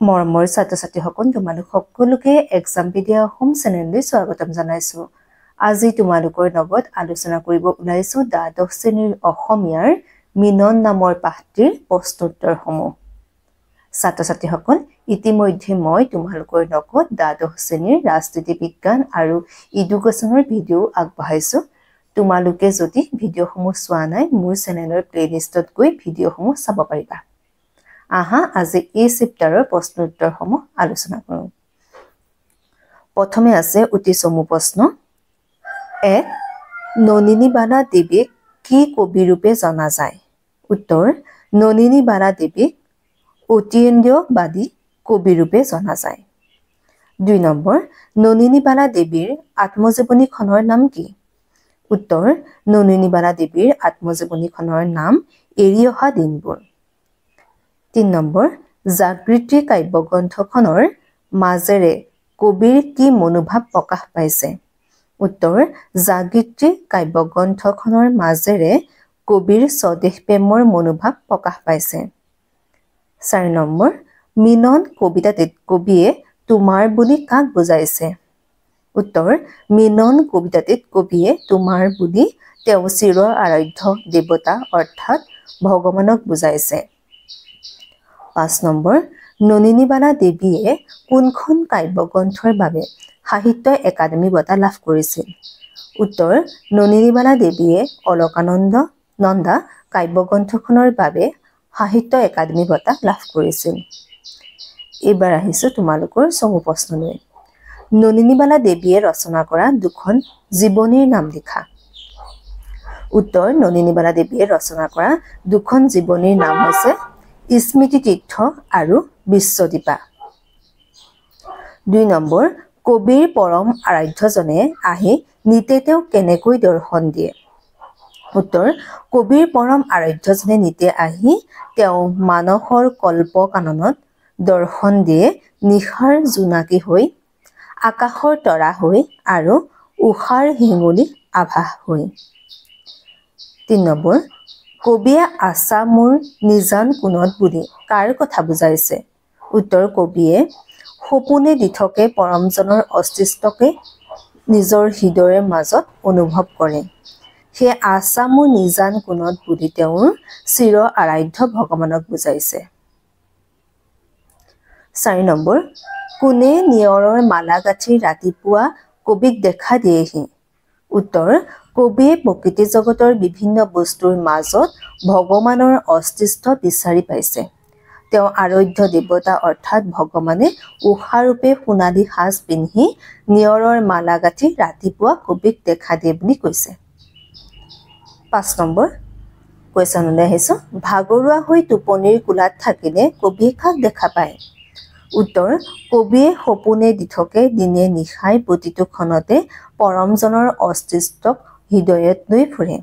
মৰমৰ ছাত্ৰ-ছাত্ৰীসকল তোমালোক সকলোকে এক্সামপিডিয়া হোম চেনেললৈ স্বাগতম জনাইছো। আজি তোমালোকৰ লগত আলোচনা কৰিব ওলাইছো দ্বাদশ শ্ৰেণীৰ অসমীয়াৰ মিনন নামৰ পাঠটিৰ প্ৰশ্নোত্তৰসমূহ। ছাত্ৰ-ছাত্ৰীসকল ইতিমধ্যে মই তোমালোকৰ লগত দ্বাদশ শ্ৰেণীৰ ৰাজনীতি বিজ্ঞান আৰু এডুকেশ্যনৰ ভিডিঅ' আগবঢ়াইছো। তোমালোকে যদি ভিডিঅ'সমূহ চোৱা নাই মোৰ চেনেলৰ প্লেলিষ্টত গৈ ভিডিঅ'সমূহ চাব পাৰিবা। আহা আজি এই চেপ্টাৰৰ প্ৰশ্নোত্তৰসমূহ আলোচনা কৰোঁ। প্ৰথমে আছে অতি চমু প্ৰশ্ন। 1. নলিনীবালা দেৱীক কি কবি ৰূপে জনা যায়? উত্তৰ: নলিনীবালা দেৱীক অতীন্দ্ৰবাদী কবি ৰূপে জনা যায়। 2 নম্বৰ, নলিনীবালা দেৱীৰ আত্মজীৱনীখনৰ নাম কি? উত্তৰ: নলিনীবালা দেৱীৰ আত্মজীৱনীখনৰ নাম এৰি অহা দিনবোৰ। 3 নম্বৰ, জাগৃতি কাব্যগ্ৰন্থখনৰ মাজেৰে কবিৰ কি মনোভাৱ প্ৰকাশ পাইছে? উত্তৰ: জাগৃতি কাব্যগ্ৰন্থখনৰ মাজেৰে কবিৰ স্বদেশ প্ৰেমৰ মনোভাৱ প্ৰকাশ পাইছে। 4 নম্বৰ, মিনন কবিতাটিত কবিয়ে তোমাৰ বুলি কাক বুজাইছে? উত্তৰ: মিনন কবিতাটিত কবিয়ে তোমাৰ বুলি তেওঁ চিৰ আৰাধ্য দেৱতা অৰ্থাৎ ভগৱানক বুজাইছে। 5 নম্বৰ, নলিনীবালা দেৱীয়ে কোনখন কাব্যগ্ৰন্থৰ বাবে সাহিত্য একাডেমী বঁটা লাভ কৰিছিল? উত্তৰ: নলিনীবালা দেৱীয়ে অলকানন্দা কাব্যগ্ৰন্থখনৰ বাবে সাহিত্য একাডেমী বঁটা লাভ কৰিছিল। এইবাৰ আহিছো তোমালোকৰ চমু প্ৰশ্নলৈ। নলিনীবালা দেৱীয়ে ৰচনা কৰা দুখন জীৱনীৰ নাম লিখা। উত্তৰ: নলিনীবালা দেৱীয়ে ৰচনা কৰা দুখন জীৱনীৰ নাম হৈছে স্মৃতিতীৰ্থ আৰু বিশ্বদীপা। 2 নম্বৰ, কবিৰ পৰম আৰাধ্যজনে আহি নিতে তেওঁক কেনেকৈ দৰ্শন দিয়ে? উত্তৰ: কবিৰ পৰম আৰাধ্যজনে নিতে আহি তেওঁ মানসৰ কল্প কাননত দৰ্শন দিয়ে নিশাৰ জোনাকী হৈ, আকাশৰ তৰা হৈ আৰু উষাৰ হেঙুলি আভা হৈ। 3 নম্বৰ, কবিয়ে আছা মোৰ নিজান কোনত বুলি কাৰ কথা বুজাইছে? উত্তৰ: কবিয়ে সপোনে দিঠকে পৰমজনৰ অস্তিত্বকে নিজৰ হৃদয়ৰ মাজত অনুভৱ কৰে। সেই আছা মোৰ নিজান কোণত বুলি তেওঁৰ চিৰ আৰাধ্য ভগৱানক বুজাইছে। 4 নম্বৰ, কোনে নিয়ৰৰ মালা গাঁঠি ৰাতিপুৱা কবিক দেখা দিয়েহি? উত্তৰ: কবিয়ে প্ৰকৃতি জগতৰ বিভিন্ন বস্তুৰ মাজত ভগৱানৰ অস্তিত্ব বিচাৰি পাইছে। তেওঁ আৰাধ্য দেৱতা অৰ্থাৎ ভগৱানে উষাৰূপে সোণালী সাজ পিন্ধি নিয়ৰৰ মালা গাঁঠি ৰাতিপুৱা কবিক দেখা দিয়ে বুলি কৈছে। 5 নম্বৰ কুৱেশ্যনলৈ আহিছো। ভাগৰুৱা হৈ টোপনিৰ কোলাত থাকিলে কবিয়ে কাক দেখা পায়? উত্তৰ: কবিয়ে সপোনে দিঠকে দিনে নিশাই প্ৰতিটো ক্ষণতে পৰমজনৰ অস্তিত্বক হৃদয়ত লৈ ফুৰে।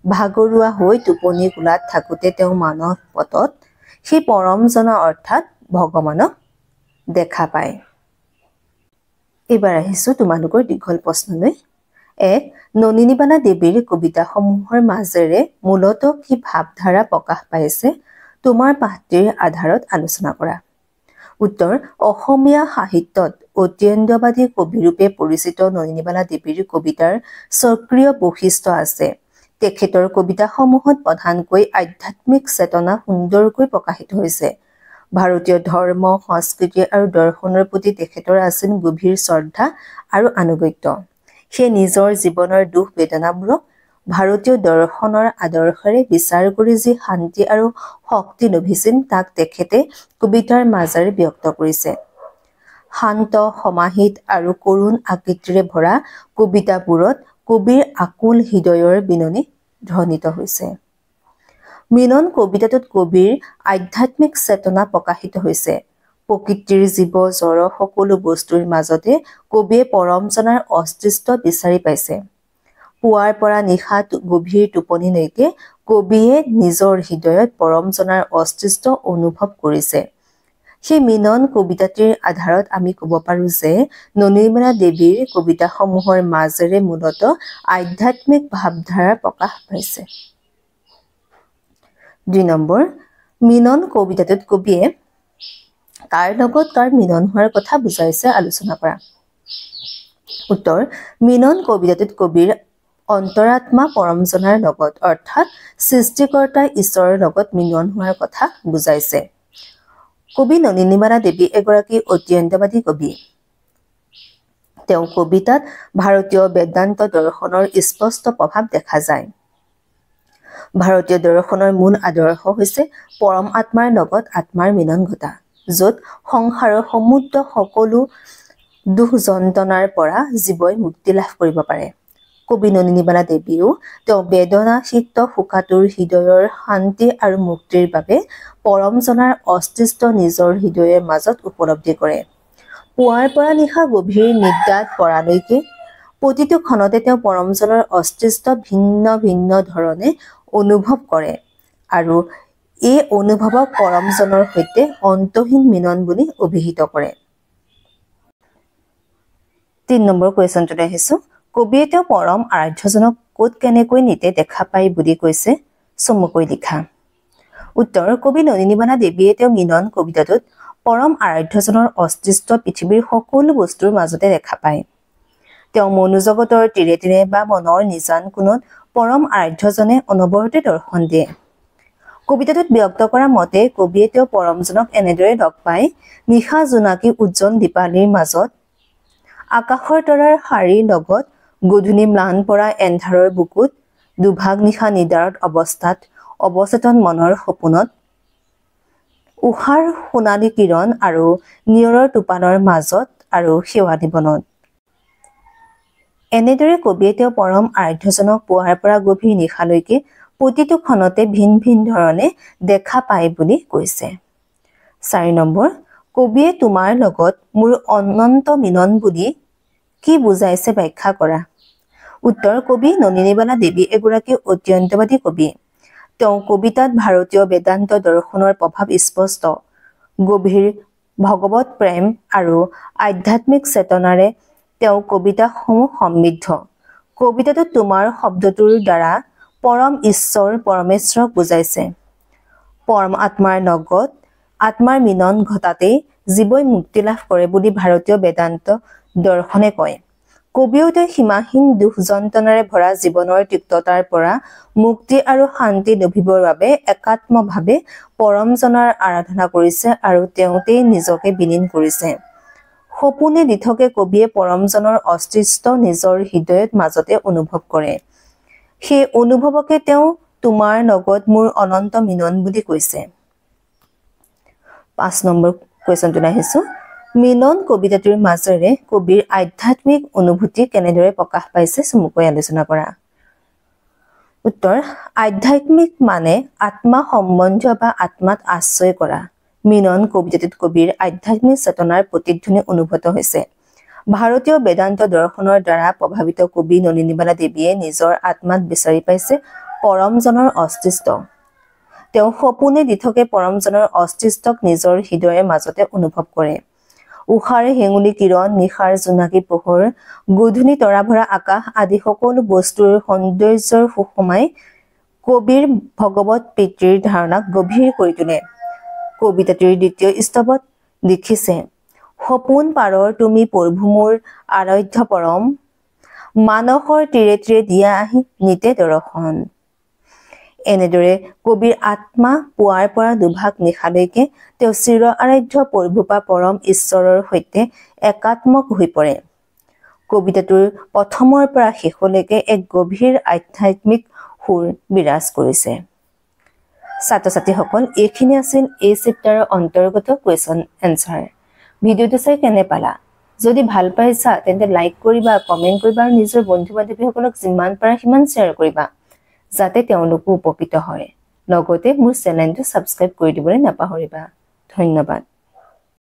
ভাগৰুৱা হৈ টোপনিৰ কোলাত থাকোঁতে তেওঁ মানস পটত সেই পৰমজন অৰ্থাৎ ভগৱানক দেখা পায়। এইবাৰ আহিছো তোমালোকৰ দীঘল প্ৰশ্নলৈ। 1. নলিনীবালা দেৱীৰ কবিতাসমূহৰ মাজেৰে মূলতঃ কি ভাৱধাৰা প্ৰকাশ পাইছে তোমাৰ পাঠটিৰ আধাৰত আলোচনা কৰা। উত্তৰ: অসমীয়া সাহিত্যত অতীন্দ্ৰবাদী কবিৰূপে পৰিচিত নলিনীবালা দেৱীৰ কবিতাৰ স্বকীয় বৈশিষ্ট্য আছে। তেখেতৰ কবিতাসমূহত প্ৰধানকৈ আধ্যাত্মিক চেতনা সুন্দৰকৈ প্ৰকাশিত হৈছে। ভাৰতীয় ধৰ্ম, সংস্কৃতি আৰু দৰ্শনৰ প্ৰতি তেখেতৰ আছিল গভীৰ শ্ৰদ্ধা আৰু আনুগত্য। সেয়ে নিজৰ জীৱনৰ দুখ বেদনাবোৰক ভাৰতীয় দৰ্শনৰ আদৰ্শেৰে বিচাৰ কৰি যি শান্তি আৰু শক্তি লভিছিল তাক তেখেতে কবিতাৰ মাজেৰে ব্যক্ত কৰিছে। শান্ত, সমাহিত আৰু কৰুণ আকৃতিৰে ভৰা কবিতাবোৰত কবিৰ আকুল হৃদয়ৰ বিননি ধ্বনিত হৈছে। মিনন কবিতাটোত কবিৰ আধ্যাত্মিক চেতনা প্ৰকাশিত হৈছে। প্ৰকৃতিৰ জীৱ জড় সকলো বস্তুৰ মাজতে কবিয়ে পৰমজনাৰ অস্তিত্ব বিচাৰি পাইছে। পুৱাৰ পৰা নিশা গভীৰ টোপনিলৈকে কবিয়ে নিজৰ হৃদয়ত পৰমজনাৰ অস্তিত্ব অনুভৱ কৰিছে। সেই মিনন কবিতাটিৰ আধাৰত আমি ক'ব পাৰোঁ যে নলিনীবালা দেৱীৰ কবিতাসমূহৰ মাজেৰে মূলতঃ আধ্যাত্মিক ভাৱধাৰা প্ৰকাশ পাইছে। 2 নম্বৰ, মিনন কবিতাটোত কবিয়ে কাৰ লগত কাৰ মিলন হোৱাৰ কথা বুজাইছে আলোচনা কৰা। উত্তৰ, মিলন কবিতাটোত কবিৰ অন্তৰাত্মা পৰমজনাৰ লগত অৰ্থাৎ সৃষ্টিকৰ্তা ঈশ্বৰৰ লগত মিলন হোৱাৰ কথা বুজাইছে। কবি নলিনীবালা দেৱী এগৰাকী অত্যন্তবাদী কবি। তেওঁ কবিতাত ভাৰতীয় বেদান্ত দৰ্শনৰ স্পষ্ট প্ৰভাৱ দেখা যায়। ভাৰতীয় দৰ্শনৰ মূল আদৰ্শ হৈছে পৰম আত্মাৰ লগত আত্মাৰ মিলন ঘটা, য'ত সংসাৰৰ সমুদ্ৰ সকলো দুখ যন্ত্ৰণাৰ পৰা জীৱই মুক্তি লাভ কৰিব পাৰে। কবি নলিনীবালা দেৱীয়েও তেওঁ বেদনা চিত্ত শোকাতুৰ হৃদয়ৰ শান্তি আৰু মুক্তিৰ বাবে পৰমজনাৰ অস্তিত্ব নিজৰ হৃদয়ৰ মাজত উপলব্ধি কৰে। পুৱাৰ পৰা নিশা গভীৰ নিদ্ৰাত পৰালৈকে প্ৰতিটো ক্ষণতে তেওঁ পৰমজনৰ অস্তিত্ব ভিন্ন ভিন্ন ধৰণে অনুভৱ কৰে আৰু এই অনুভৱক পৰমজনৰ সৈতে অন্তহীন মিলন বুলি অভিহিত কৰে। ৩ নম্বৰ কুৱেশ্যনটোলৈ আহিছোঁ। কবিয়ে তেওঁ পৰম আৰাধ্যজনক ক'ত কেনেকৈ নিতে দেখা পায় বুলি কৈছে, চমুকৈ লিখা। উত্তৰ, কবি নলিনীবালা দেৱীয়ে তেওঁ মিলন কবিতাটোত পৰম আৰাধ্যজনৰ অস্তিত্ব পৃথিৱীৰ সকলো বস্তুৰ মাজতে দেখা পায়। তেওঁ মনোজগতৰ তীৰে তীৰে বা মনৰ নিজান কোণত পৰম আৰাধ্যজনে অনবৰতে দৰ্শন দিয়ে। কবিতাটোত ব্যক্ত কৰা মতে কবিয়ে তেওঁ পৰমজনক এনেদৰে লগ পায়। নিশা জোনাকী উজ্জ্বল দীপালিৰ মাজত, আকাশৰ তৰাৰ শাৰীৰ লগত, গধূলি ম্লান পৰা এন্ধাৰৰ বুকুত, দুভাগ নিশা নিদাৰত অৱস্থাত, অৱচেতন মনৰ সপোনত, উষাৰ সোণালী কিৰণ আৰু নিয়ৰৰ টোপালৰ মাজত আৰু শেৱালী বনত। এনেদৰে কবিয়ে তেওঁ পৰম আৰাধ্যজনক পুৱাৰ পৰা গভীৰ নিশালৈকে প্ৰতিটো ক্ষণতে ভিন ভিন ধৰণে দেখা পায় বুলি কৈছে। ৪ নম্বৰ, কবিয়ে তোমাৰ লগত মোৰ অনন্ত মিলন বুলি কি বুজাইছে ব্যাখ্যা কৰা। উত্তৰ, কবি নলিনীবালা দেৱী এগৰাকী অত্যন্তবাদী কবি। তেওঁ কবিতাত ভাৰতীয় বেদান্ত দৰ্শনৰ প্ৰভাৱ স্পষ্ট। গভীৰ ভগৱত প্ৰেম আৰু আধ্যাত্মিক চেতনাৰে তেওঁ কবিতাসমূহ সমৃদ্ধ। কবিতাটোত তোমাৰ শব্দটোৰ দ্বাৰা পৰম ঈশ্বৰ পৰমেশ্বৰক বুজাইছে। পৰম আত্মাৰ লগত আত্মাৰ মিলন ঘটাতেই জীৱই মুক্তি লাভ কৰে বুলি ভাৰতীয় বেদান্ত দৰ্শনে কয়। কবিয়েও তেওঁ সীমাহীন দুখ যন্ত্ৰণাৰে ভৰা জীৱনৰ তিক্ততাৰ পৰা মুক্তি আৰু শান্তি লভিবৰ বাবে একাত্মভাৱে পৰমজনাৰ আৰাধনা কৰিছে আৰু তেওঁতেই নিজকে বিলীন কৰিছে। সপোনে দিঠকে কবিয়ে পৰমজনৰ অস্তিত্ব নিজৰ হৃদয়ত মাজতে অনুভৱ কৰে। সেই অনুভৱকে তেওঁ তোমাৰ লগত মোৰ অনন্ত মিলন বুলি কৈছে। ৫ নম্বৰ কুৱেশ্যনটোলৈ আহিছোঁ। মিলন কবিতাটোৰ মাজেৰে কবিৰ আধ্যাত্মিক অনুভূতি কেনেদৰে প্ৰকাশ পাইছে, চমুকৈ আলোচনা কৰা। উত্তৰ, আধ্যাত্মিক মানে আত্মা সম্বন্ধীয় বা আত্মাত আশ্ৰয় কৰা। মিলন কবিতাটোত কবিৰ আধ্যাত্মিক চেতনাৰ প্ৰতিধ্বনি অনুভূত হৈছে। ভাৰতীয় বেদান্ত দৰ্শনৰ দ্বাৰা প্ৰভাৱিত কবি নলিনীবালা দেৱীয়ে নিজৰ আত্মাত বিচাৰি পাইছে পৰমজনৰ অস্তিত্ব। তেওঁ সপোনে দিঠকে পৰমজনৰ অস্তিত্বক নিজৰ হৃদয়ৰ মাজতে অনুভৱ কৰে। উষাৰ হেঙুলী কিৰণ, নিশাৰ জোনাকী পোহৰ, গধূলি তৰা ভৰা আকাশ আদি সকলো বস্তুৰ সৌন্দৰ্যৰ সুষমাই কবিৰ ভগৱত প্ৰীতিৰ ধাৰণাক গভীৰ কৰি তোলে। কবিতাটিৰ দ্বিতীয় স্তৱত লিখিছে, সপোন পাৰৰ তুমি প্ৰভু মোৰ আৰাধ্য পৰম, মানসৰ তীৰে তীৰে দিয়া আহি নিতে দৰ্শন। এনেদৰে কবিৰ আত্মা পুৱাৰ পৰা দুভাগ নিশালৈকে তেওঁ চিৰ আৰাধ্য প্ৰভু বা পৰম ঈশ্বৰৰ সৈতে একাত্মক হৈ পৰে। কবিতাটোৰ প্ৰথমৰ পৰা শেষলৈকে এক গভীৰ আধ্যাত্মিক সুৰ বিৰাজ কৰিছে। ছাত্ৰ ছাত্ৰীসকল, এইখিনি আছিল এই চেপ্টাৰৰ অন্তৰ্গত কুৱেশ্যন এনচাৰ। ভিডিঅ'টো চাই কেনে পালা? যদি ভাল পাইছা তেন্তে লাইক কৰিবা, কমেণ্ট কৰিবা আৰু নিজৰ বন্ধু বান্ধৱীসকলক যিমান পাৰা সিমান শ্বেয়াৰ কৰিবা, যাতে তেওঁলোকো উপকৃত হয়। লগতে মোৰ চেনেলটো ছাবস্ক্ৰাইব কৰি দিবলৈ নাপাহৰিবা। ধন্যবাদ।